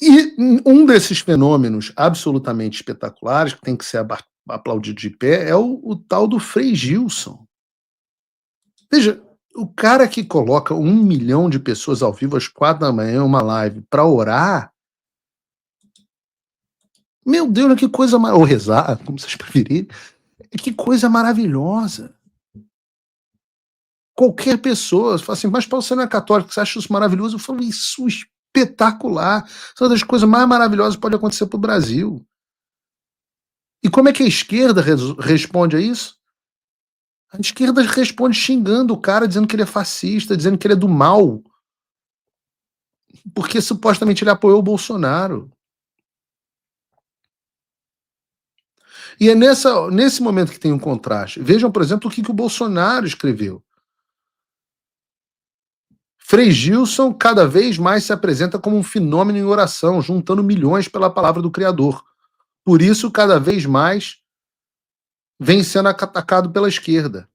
E um desses fenômenos absolutamente espetaculares, que tem que ser aplaudido de pé, é o tal do Frei Gilson. Veja, o cara que coloca 1 milhão de pessoas ao vivo às 4 da manhã em uma live para orar, meu Deus, né, que coisa ou rezar, como vocês preferirem, que coisa maravilhosa. Qualquer pessoa fala assim: "Mas Paulo, você não é católico, você acha isso maravilhoso?" Eu falo: "Isso espetacular, isso é uma das coisas mais maravilhosas que pode acontecer para o Brasil". E como é que a esquerda responde a isso? A esquerda responde xingando o cara, dizendo que ele é fascista, dizendo que ele é do mal, porque supostamente ele apoiou o Bolsonaro. E é nesse momento que tem um contraste. Vejam, por exemplo, o que o Bolsonaro escreveu. Frei Gilson cada vez mais se apresenta como um fenômeno em oração, juntando milhões pela palavra do Criador. Por isso, cada vez mais vem sendo atacado pela esquerda.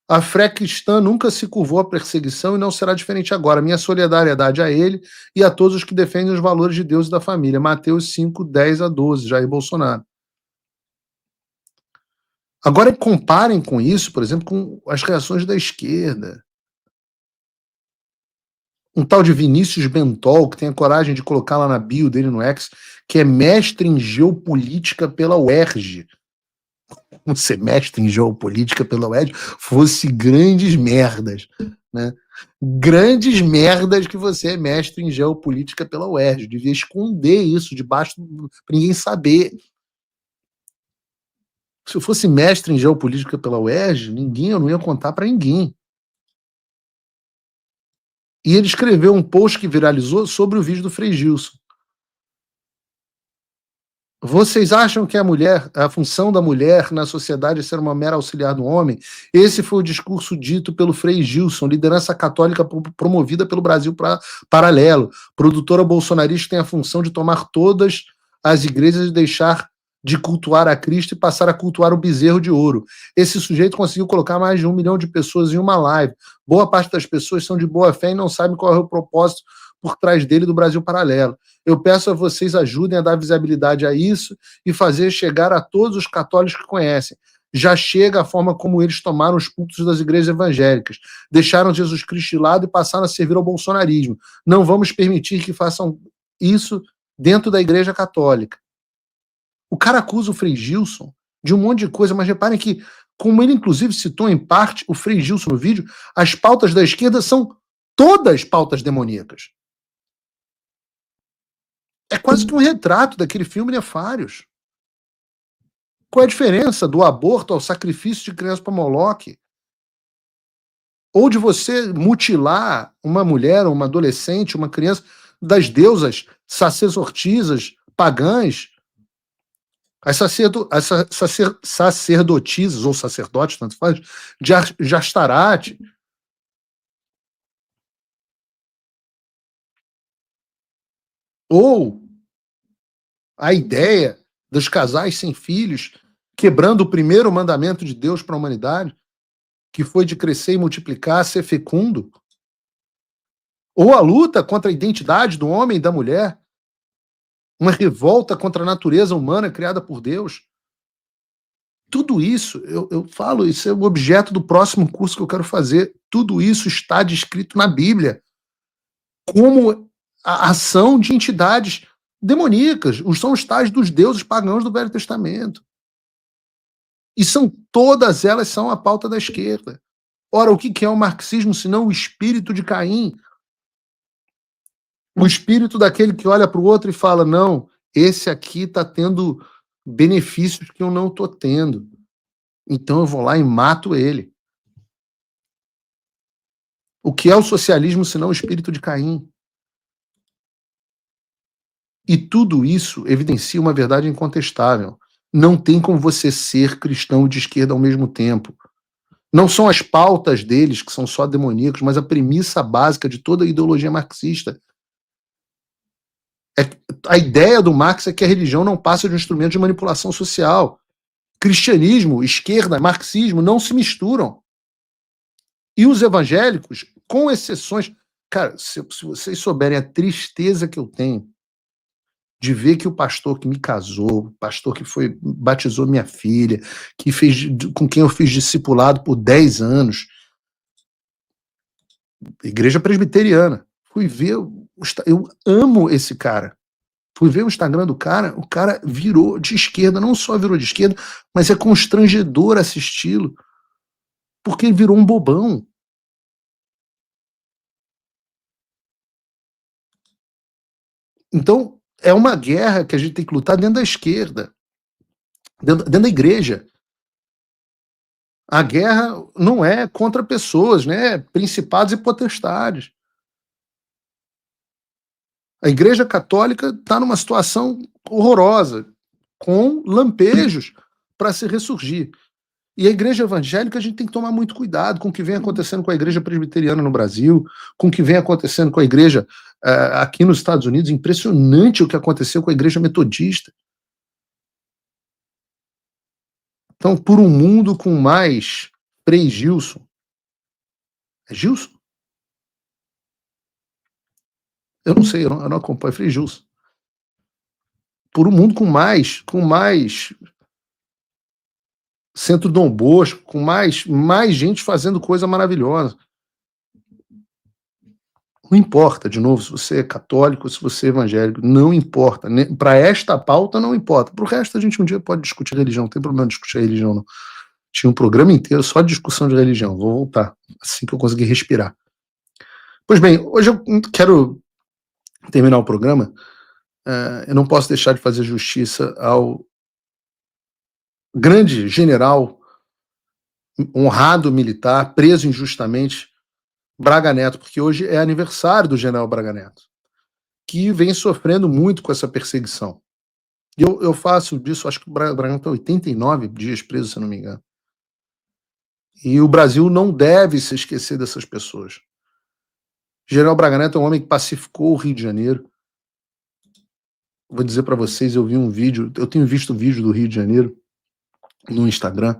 A fé cristã nunca se curvou à perseguição e não será diferente agora. Minha solidariedade a ele e a todos os que defendem os valores de Deus e da família. Mateus 5, 10 a 12, Jair Bolsonaro. Agora comparem com isso, por exemplo, com as reações da esquerda. Um tal de Vinícius Bentol, que tem a coragem de colocar lá na bio dele no X, que é mestre em geopolítica pela UERJ. Como ser mestre em geopolítica pela UERJ fosse grandes merdas, né? Grandes merdas que você é mestre em geopolítica pela UERJ. Devia esconder isso debaixo para ninguém saber. Se eu fosse mestre em geopolítica pela UERJ, eu não ia contar para ninguém. E ele escreveu um post que viralizou sobre o vídeo do Frei Gilson. Vocês acham que a função da mulher na sociedade é ser uma mera auxiliar do homem? Esse foi o discurso dito pelo Frei Gilson, liderança católica promovida pelo Brasil Paralelo. Produtora bolsonarista tem a função de tomar todas as igrejas e deixar de cultuar a Cristo e passar a cultuar o bezerro de ouro. Esse sujeito conseguiu colocar mais de 1 milhão de pessoas em uma live. Boa parte das pessoas são de boa fé e não sabem qual é o propósito por trás dele do Brasil Paralelo. Eu peço a vocês ajudem a dar visibilidade a isso e fazer chegar a todos os católicos que conhecem. Já chega a forma como eles tomaram os cultos das igrejas evangélicas, deixaram Jesus Cristo de lado e passaram a servir ao bolsonarismo. Não vamos permitir que façam isso dentro da igreja católica. O cara acusa o Frei Gilson de um monte de coisa, mas reparem que, como ele inclusive citou em parte o Frei Gilson no vídeo, as pautas da esquerda são todas pautas demoníacas. É quase que um retrato daquele filme Nefários. Qual é a diferença do aborto ao sacrifício de criança para Moloque? Ou de você mutilar uma mulher, uma adolescente, uma criança das deusas sacerdotisas pagãs, as sacerdotisas ou sacerdotes, tanto faz, de Astarate. Ou a ideia dos casais sem filhos, quebrando o primeiro mandamento de Deus para a humanidade, que foi de crescer e multiplicar, ser fecundo. Ou a luta contra a identidade do homem e da mulher, uma revolta contra a natureza humana criada por Deus. Tudo isso, eu falo, isso é o objeto do próximo curso que eu quero fazer. Tudo isso está descrito na Bíblia como a ação de entidades demoníacas. São os tais dos deuses pagãos do Velho Testamento. E todas elas são a pauta da esquerda. Ora, o que é o marxismo senão o espírito de Caim? O espírito daquele que olha para o outro e fala: não, esse aqui está tendo benefícios que eu não estou tendo. Então eu vou lá e mato ele. O que é o socialismo senão o espírito de Caim? E tudo isso evidencia uma verdade incontestável. Não tem como você ser cristão de esquerda ao mesmo tempo. Não são as pautas deles que são só demoníacos, mas a premissa básica de toda a ideologia marxista. A ideia do Marx é que a religião não passa de um instrumento de manipulação social. Cristianismo, esquerda, marxismo não se misturam. E os evangélicos, com exceções... Cara, se vocês souberem a tristeza que eu tenho de ver que o pastor que me casou, o pastor que batizou minha filha, com quem eu fiz discipulado por 10 anos, igreja presbiteriana, fui ver, eu amo esse cara. Fui ver o Instagram do cara, o cara virou de esquerda, não só virou de esquerda, mas é constrangedor assisti-lo, porque ele virou um bobão. Então, é uma guerra que a gente tem que lutar dentro da esquerda, dentro da igreja. A guerra não é contra pessoas, né? Principados e potestades. A Igreja Católica está numa situação horrorosa, com lampejos para se ressurgir. E a Igreja Evangélica, a gente tem que tomar muito cuidado com o que vem acontecendo com a Igreja Presbiteriana no Brasil, com o que vem acontecendo com a Igreja aqui nos Estados Unidos. Impressionante o que aconteceu com a Igreja Metodista. Então, por um mundo com mais Frei Gilson. É Gilson? Eu não sei, eu não acompanho. Frei Gilson. Por um mundo com mais Centro Dom Bosco, com mais gente fazendo coisa maravilhosa. Não importa, de novo, se você é católico, se você é evangélico, não importa. Para esta pauta, não importa. Para o resto, a gente um dia pode discutir religião, não tem problema discutir religião, não. Tinha um programa inteiro só de discussão de religião. Vou voltar, assim que eu conseguir respirar. Pois bem, hoje eu quero terminar o programa. Eu não posso deixar de fazer justiça ao grande general, honrado militar, preso injustamente, Braga Neto, porque hoje é aniversário do general Braga Neto, que vem sofrendo muito com essa perseguição. E eu faço disso, acho que o Braga Neto está 89 dias preso, se não me engano. E o Brasil não deve se esquecer dessas pessoas. General Braga Neto é um homem que pacificou o Rio de Janeiro. Vou dizer para vocês, eu tenho visto vídeo do Rio de Janeiro no Instagram.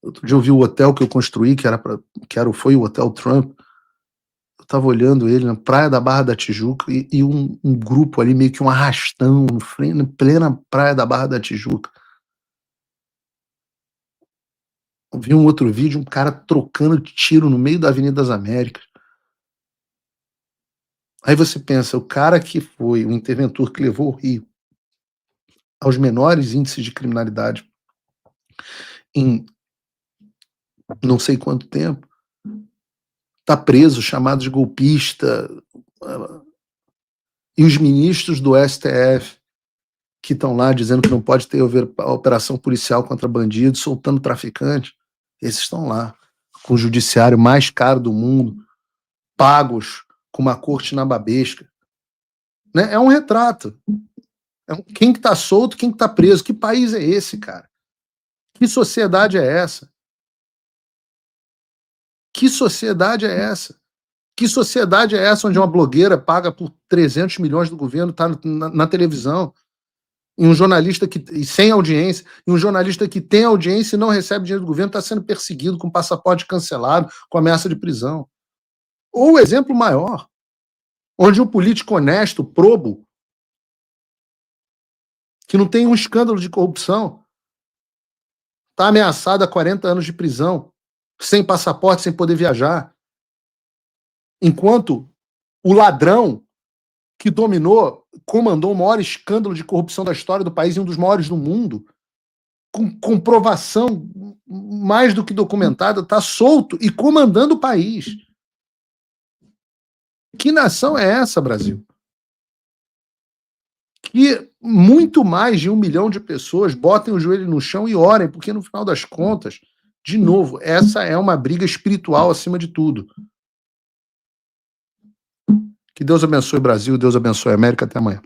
Outro dia eu vi o hotel que eu construí, foi o Hotel Trump. Eu estava olhando ele na praia da Barra da Tijuca e um grupo ali, meio que um arrastão, na plena praia da Barra da Tijuca. Eu vi um outro vídeo, um cara trocando tiro no meio da Avenida das Américas. Aí você pensa, o cara que foi o interventor que levou o Rio aos menores índices de criminalidade em não sei quanto tempo, está preso, chamado de golpista, e os ministros do STF que estão lá dizendo que não pode ter operação policial contra bandidos, soltando traficantes, esses estão lá, com o judiciário mais caro do mundo, pagos com uma corte nababesca. Né? É um retrato. Quem que tá solto, quem que tá preso. Que país é esse, cara? Que sociedade é essa? Que sociedade é essa? Que sociedade é essa onde uma blogueira paga por 300 milhões do governo, tá na televisão, e um jornalista sem audiência, e um jornalista que tem audiência e não recebe dinheiro do governo está sendo perseguido com passaporte cancelado, com ameaça de prisão. Ou o exemplo maior, onde um político honesto, probo, que não tem um escândalo de corrupção, está ameaçado a 40 anos de prisão, sem passaporte, sem poder viajar. Enquanto o ladrão que comandou o maior escândalo de corrupção da história do país e um dos maiores do mundo, com comprovação mais do que documentada, está solto e comandando o país. Que nação é essa, Brasil? Que muito mais de 1 milhão de pessoas botem o joelho no chão e orem, porque no final das contas, de novo, essa é uma briga espiritual acima de tudo. Que Deus abençoe o Brasil, Deus abençoe a América. Até amanhã.